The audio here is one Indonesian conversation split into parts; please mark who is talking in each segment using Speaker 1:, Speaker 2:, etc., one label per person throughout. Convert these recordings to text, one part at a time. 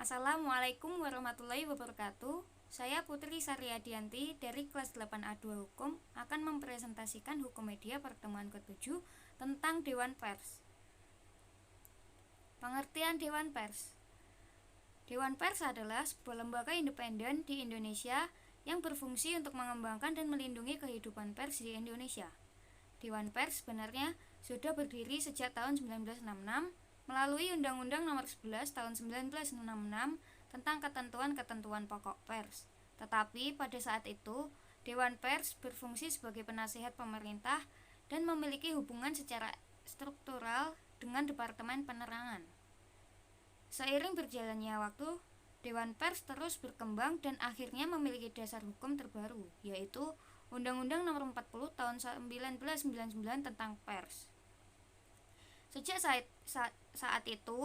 Speaker 1: Assalamualaikum warahmatullahi wabarakatuh. Saya Putri Saryadianti dari kelas 8A2 Hukum akan mempresentasikan hukum media pertemuan ke-7 tentang Dewan Pers. Pengertian Dewan Pers. Dewan Pers adalah sebuah lembaga independen di Indonesia yang berfungsi untuk mengembangkan dan melindungi kehidupan pers di Indonesia. Dewan Pers sebenarnya sudah berdiri sejak tahun 1966 melalui Undang-Undang Nomor 11 Tahun 1966 tentang ketentuan-ketentuan pokok pers. Tetapi pada saat itu, Dewan Pers berfungsi sebagai penasihat pemerintah dan memiliki hubungan secara struktural dengan Departemen Penerangan. Seiring berjalannya waktu, Dewan Pers terus berkembang dan akhirnya memiliki dasar hukum terbaru, yaitu Undang-Undang Nomor 40 Tahun 1999 tentang Pers. Sejak saat itu,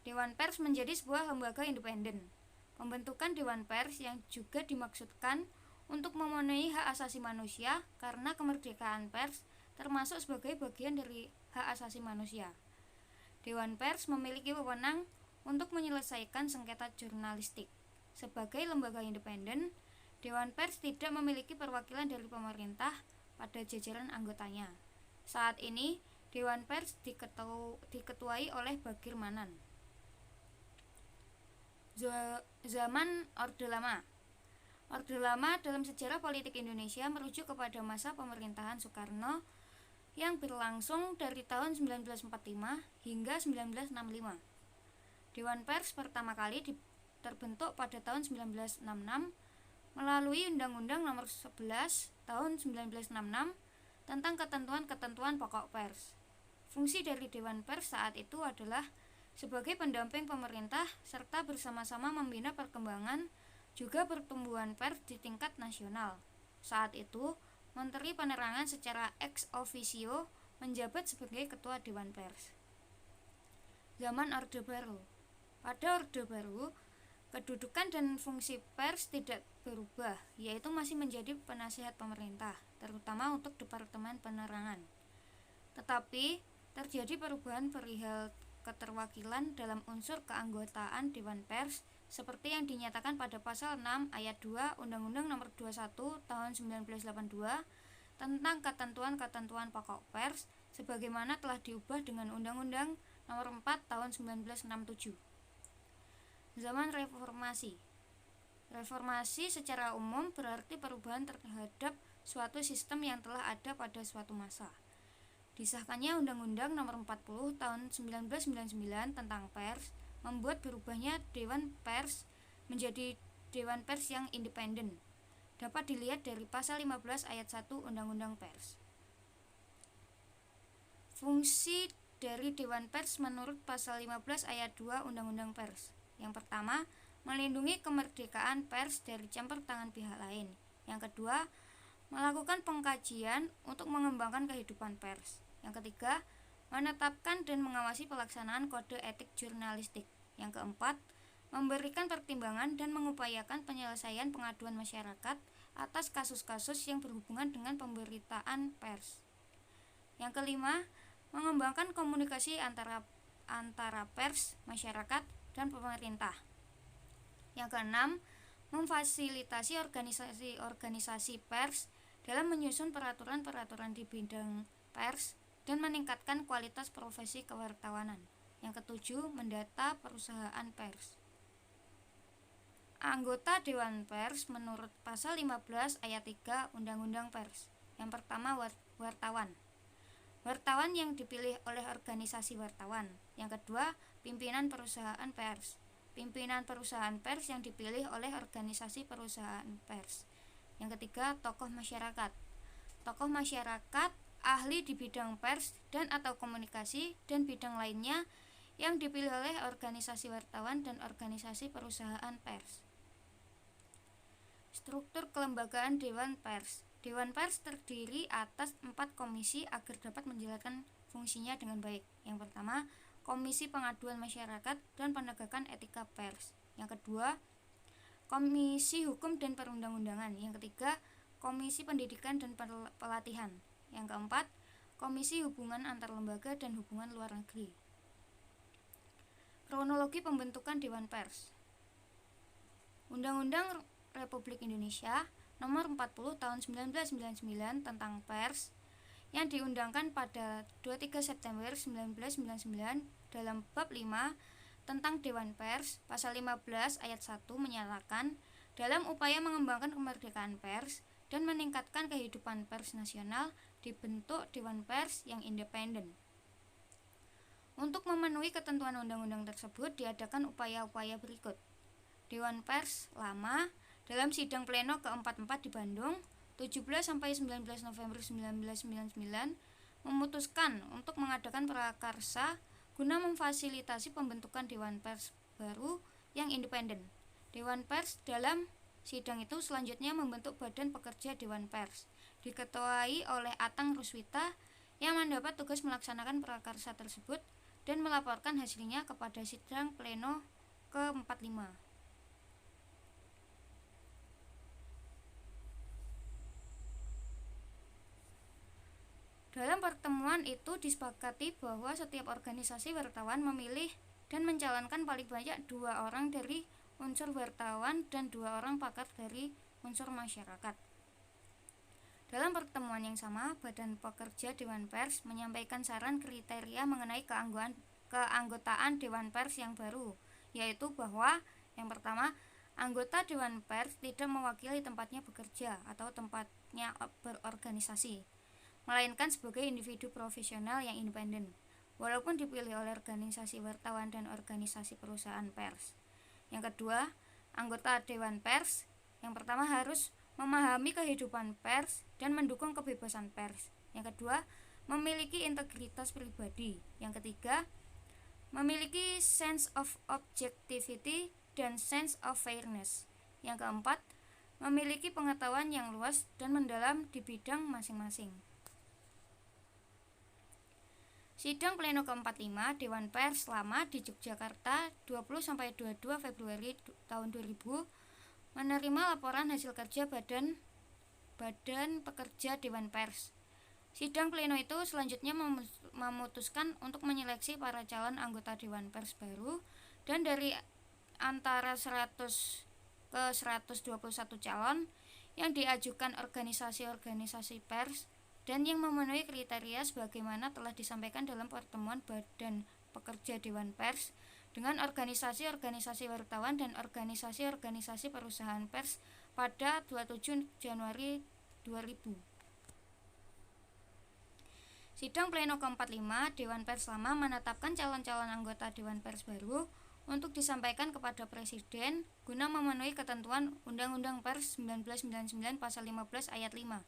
Speaker 1: Dewan Pers menjadi sebuah lembaga independen. Pembentukan Dewan Pers yang juga dimaksudkan untuk memenuhi hak asasi manusia karena kemerdekaan pers termasuk sebagai bagian dari hak asasi manusia. Dewan Pers memiliki wewenang untuk menyelesaikan sengketa jurnalistik. Sebagai lembaga independen, Dewan Pers tidak memiliki perwakilan dari pemerintah pada jajaran anggotanya. Saat ini, Dewan Pers diketuai oleh Bagir Manan. Zaman Orde Lama. Orde Lama dalam sejarah politik Indonesia merujuk kepada masa pemerintahan Soekarno yang berlangsung dari tahun 1945 hingga 1965. Dewan Pers pertama kali terbentuk pada tahun 1966 melalui Undang-Undang Nomor 11 Tahun 1966 tentang ketentuan-ketentuan pokok pers. Fungsi dari Dewan Pers saat itu adalah sebagai pendamping pemerintah serta bersama-sama membina perkembangan juga pertumbuhan pers di tingkat nasional. Saat itu, Menteri Penerangan secara ex officio menjabat sebagai Ketua Dewan Pers. Zaman Orde Baru. Pada Orde Baru, kedudukan dan fungsi pers tidak berubah, yaitu masih menjadi penasihat pemerintah, terutama untuk Departemen Penerangan. Tetapi, terjadi perubahan perihal keterwakilan dalam unsur keanggotaan Dewan Pers seperti yang dinyatakan pada pasal 6 ayat 2 Undang-Undang Nomor 21 Tahun 1982 tentang ketentuan-ketentuan pokok pers sebagaimana telah diubah dengan Undang-Undang Nomor 4 Tahun 1967. Zaman Reformasi. Reformasi secara umum berarti perubahan terhadap suatu sistem yang telah ada pada suatu masa. Disahkannya Undang-Undang Nomor 40 Tahun 1999 tentang pers membuat berubahnya Dewan Pers menjadi Dewan Pers yang independen. Dapat dilihat dari pasal 15 ayat 1 Undang-Undang Pers. Fungsi dari Dewan Pers menurut pasal 15 ayat 2 Undang-Undang Pers. Yang pertama, melindungi kemerdekaan pers dari campur tangan pihak lain. Yang kedua, melakukan pengkajian untuk mengembangkan kehidupan pers. Yang ketiga, menetapkan dan mengawasi pelaksanaan kode etik jurnalistik. Yang keempat, memberikan pertimbangan dan mengupayakan penyelesaian pengaduan masyarakat atas kasus-kasus yang berhubungan dengan pemberitaan pers. Yang kelima, mengembangkan komunikasi antara pers, masyarakat, dan pemerintah. Yang keenam, memfasilitasi organisasi-organisasi pers dalam menyusun peraturan-peraturan di bidang pers dan meningkatkan kualitas profesi kewartawanan. Yang ketujuh, mendata perusahaan pers. Anggota Dewan Pers menurut pasal 15 ayat 3 Undang-Undang Pers. Yang pertama, wartawan. Wartawan yang dipilih oleh organisasi wartawan. Yang kedua, pimpinan perusahaan pers. Pimpinan perusahaan pers yang dipilih oleh organisasi perusahaan pers. Yang ketiga, tokoh masyarakat. Tokoh masyarakat, ahli di bidang pers dan atau komunikasi dan bidang lainnya yang dipilih oleh organisasi wartawan dan organisasi perusahaan pers. Struktur kelembagaan Dewan Pers. Dewan Pers terdiri atas 4 komisi agar dapat menjalankan fungsinya dengan baik. Yang pertama, Komisi Pengaduan Masyarakat dan Penegakan Etika Pers. Yang kedua, Komisi Hukum dan Perundang-undangan. Yang ketiga, Komisi Pendidikan dan Pelatihan. Yang keempat, Komisi Hubungan Antar Lembaga dan Hubungan Luar Negeri. Kronologi pembentukan Dewan Pers. Undang-Undang Republik Indonesia Nomor 40 Tahun 1999 tentang Pers yang diundangkan pada 23 September 1999 dalam bab 5 tentang Dewan Pers, pasal 15 ayat 1 menyatakan dalam upaya mengembangkan kemerdekaan pers dan meningkatkan kehidupan pers nasional dibentuk Dewan Pers yang independen. Untuk memenuhi ketentuan undang-undang tersebut diadakan upaya-upaya berikut. Dewan Pers Lama dalam sidang pleno ke-44 di Bandung 17-19 November 1999 memutuskan untuk mengadakan prakarsa guna memfasilitasi pembentukan Dewan Pers baru yang independen. Dewan Pers dalam sidang itu selanjutnya membentuk Badan Pekerja Dewan Pers, diketuai oleh Atang Ruswita yang mendapat tugas melaksanakan prakarsa tersebut dan melaporkan hasilnya kepada sidang pleno ke-45. Dalam pertemuan itu disepakati bahwa setiap organisasi wartawan memilih dan mencalonkan paling banyak 2 orang dari unsur wartawan dan 2 orang pakar dari unsur masyarakat. Dalam pertemuan yang sama, Badan Pekerja Dewan Pers menyampaikan saran kriteria mengenai keanggotaan Dewan Pers yang baru, yaitu bahwa yang pertama, anggota Dewan Pers tidak mewakili tempatnya bekerja atau tempatnya berorganisasi, melainkan sebagai individu profesional yang independen, walaupun dipilih oleh organisasi wartawan dan organisasi perusahaan pers. Yang kedua, anggota Dewan Pers yang pertama harus memahami kehidupan pers dan mendukung kebebasan pers. Yang kedua, memiliki integritas pribadi. Yang ketiga, memiliki sense of objectivity dan sense of fairness. Yang keempat, memiliki pengetahuan yang luas dan mendalam di bidang masing-masing. Sidang pleno ke-45 Dewan Pers Lama di Yogyakarta 20-22 Februari tahun 2000 menerima laporan hasil kerja Badan Pekerja Dewan Pers. Sidang pleno itu selanjutnya memutuskan untuk menyeleksi para calon anggota Dewan Pers baru, dan dari antara 100 ke 121 calon yang diajukan organisasi-organisasi pers dan yang memenuhi kriteria sebagaimana telah disampaikan dalam pertemuan Badan Pekerja Dewan Pers dengan organisasi-organisasi wartawan dan organisasi-organisasi perusahaan pers pada 27 Januari 2000. Sidang pleno ke-45 Dewan Pers Lama menetapkan calon-calon anggota Dewan Pers baru untuk disampaikan kepada Presiden guna memenuhi ketentuan Undang-Undang Pers 1999 Pasal 15 Ayat 5.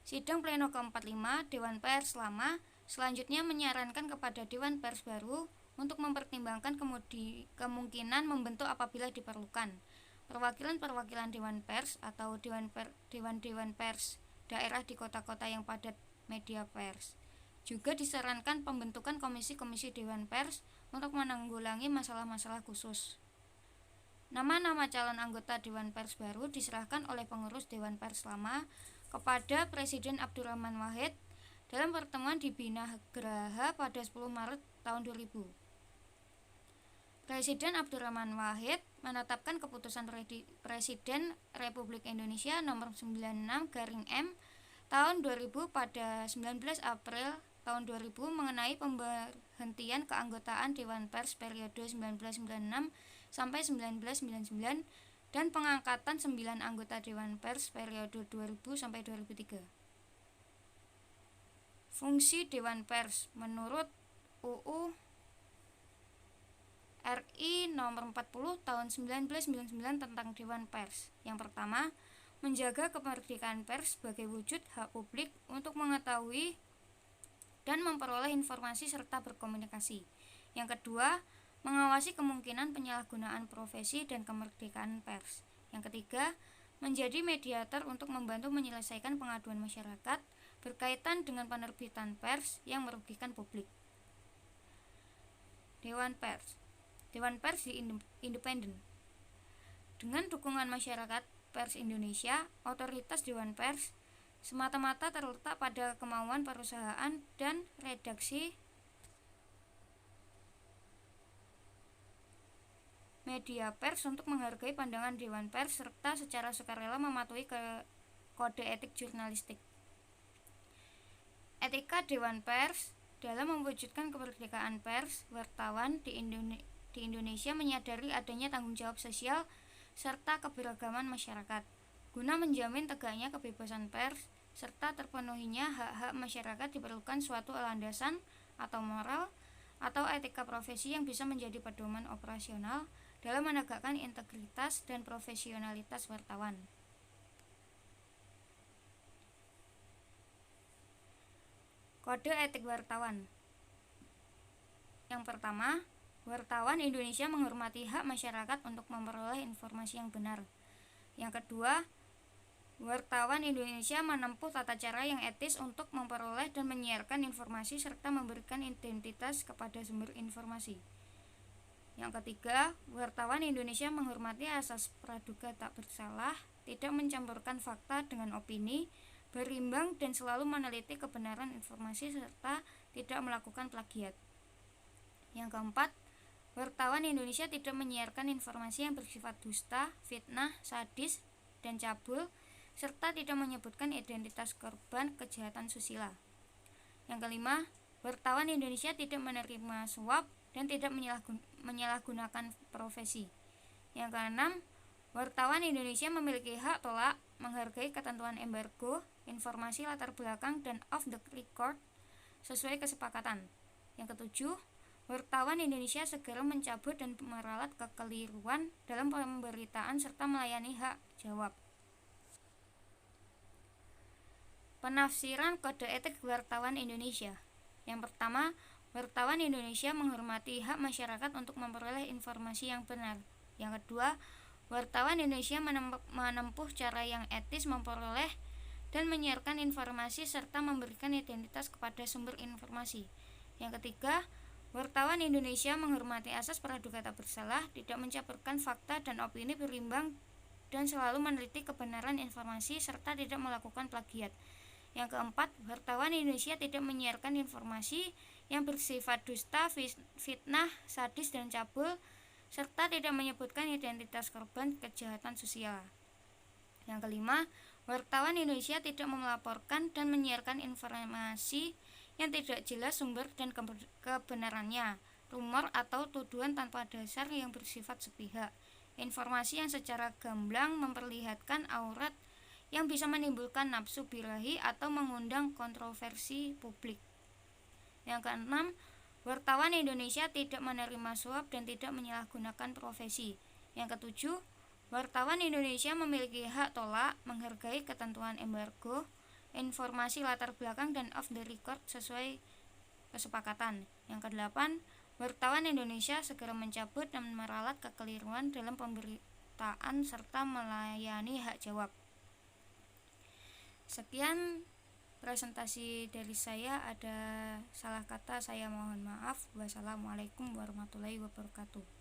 Speaker 1: Sidang pleno ke-45 Dewan Pers Lama selanjutnya menyarankan kepada Dewan Pers baru untuk mempertimbangkan kemungkinan membentuk apabila diperlukan perwakilan-perwakilan Dewan Pers atau Dewan-Dewan Pers daerah di kota-kota yang padat media pers. Juga disarankan pembentukan komisi-komisi Dewan Pers untuk menanggulangi masalah-masalah khusus. Nama-nama calon anggota Dewan Pers baru diserahkan oleh pengurus Dewan Pers Lama kepada Presiden Abdurrahman Wahid dalam pertemuan di Bina Geraha pada 10 Maret tahun 2000. Presiden Abdurrahman Wahid menetapkan keputusan Presiden Republik Indonesia Nomor 96/M tahun 2000 pada 19 April tahun 2000 mengenai pemberhentian keanggotaan Dewan Pers periode 1996 sampai 1999 dan pengangkatan 9 anggota Dewan Pers periode 2000 sampai 2003. Fungsi Dewan Pers menurut UU RI Nomor 40 Tahun 1999 tentang Dewan Pers. Yang pertama, menjaga kemerdekaan pers sebagai wujud hak publik untuk mengetahui dan memperoleh informasi serta berkomunikasi. Yang kedua, mengawasi kemungkinan penyalahgunaan profesi dan kemerdekaan pers. Yang ketiga, menjadi mediator untuk membantu menyelesaikan pengaduan masyarakat berkaitan dengan penerbitan pers yang merugikan publik. Dewan Pers independen. Dengan dukungan masyarakat pers Indonesia, otoritas Dewan Pers semata-mata terletak pada kemauan perusahaan dan redaksi media pers untuk menghargai pandangan Dewan Pers serta secara sukarela mematuhi kode etik jurnalistik. Etika Dewan Pers dalam mewujudkan kemerdekaan pers, wartawan di Indonesia menyadari adanya tanggung jawab sosial serta keberagaman masyarakat guna menjamin tegaknya kebebasan pers serta terpenuhinya hak-hak masyarakat. Diperlukan suatu landasan atau moral atau etika profesi yang bisa menjadi pedoman operasional dalam menegakkan integritas dan profesionalitas wartawan. Kode etik wartawan. Yang pertama, wartawan Indonesia menghormati hak masyarakat untuk memperoleh informasi yang benar. Yang kedua, wartawan Indonesia menempuh tata cara yang etis untuk memperoleh dan menyiarkan informasi serta memberikan identitas kepada sumber informasi. Yang ketiga, wartawan Indonesia menghormati asas praduga tak bersalah, tidak mencampurkan fakta dengan opini, berimbang dan selalu meneliti kebenaran informasi serta tidak melakukan plagiat. Yang keempat, wartawan Indonesia tidak menyiarkan informasi yang bersifat dusta, fitnah, sadis, dan cabul, serta tidak menyebutkan identitas korban kejahatan susila. Yang kelima, wartawan Indonesia tidak menerima suap dan tidak menyalahgunakan profesi. Yang keenam, wartawan Indonesia memiliki hak tolak, menghargai ketentuan embargo, informasi latar belakang dan off the record sesuai kesepakatan. Yang ketujuh, wartawan Indonesia segera mencabut dan meralat kekeliruan dalam pemberitaan serta melayani hak jawab. Penafsiran kode etik wartawan Indonesia. Yang pertama, wartawan Indonesia menghormati hak masyarakat untuk memperoleh informasi yang benar. Yang kedua, wartawan Indonesia menempuh cara yang etis memperoleh dan menyiarkan informasi serta memberikan identitas kepada sumber informasi. Yang ketiga, wartawan Indonesia menghormati asas praduga tak bersalah, tidak mencampurkan fakta dan opini, berimbang dan selalu meneliti kebenaran informasi serta tidak melakukan plagiat. Yang keempat, wartawan Indonesia tidak menyiarkan informasi yang bersifat dusta, fitnah, sadis dan cabul serta tidak menyebutkan identitas korban kejahatan sosial. Yang kelima, wartawan Indonesia tidak melaporkan dan menyiarkan informasi yang tidak jelas sumber dan kebenarannya, rumor atau tuduhan tanpa dasar yang bersifat sepihak, informasi yang secara gamblang memperlihatkan aurat yang bisa menimbulkan nafsu birahi atau mengundang kontroversi publik. Yang keenam, wartawan Indonesia tidak menerima suap dan tidak menyalahgunakan profesi. Yang ketujuh, wartawan Indonesia memiliki hak tolak, menghargai ketentuan embargo, informasi latar belakang dan off the record sesuai kesepakatan. Yang kedelapan, wartawan Indonesia segera mencabut dan meralat kekeliruan dalam pemberitaan serta melayani hak jawab. Sekian presentasi dari saya, ada salah kata saya mohon maaf. Wassalamualaikum warahmatullahi wabarakatuh.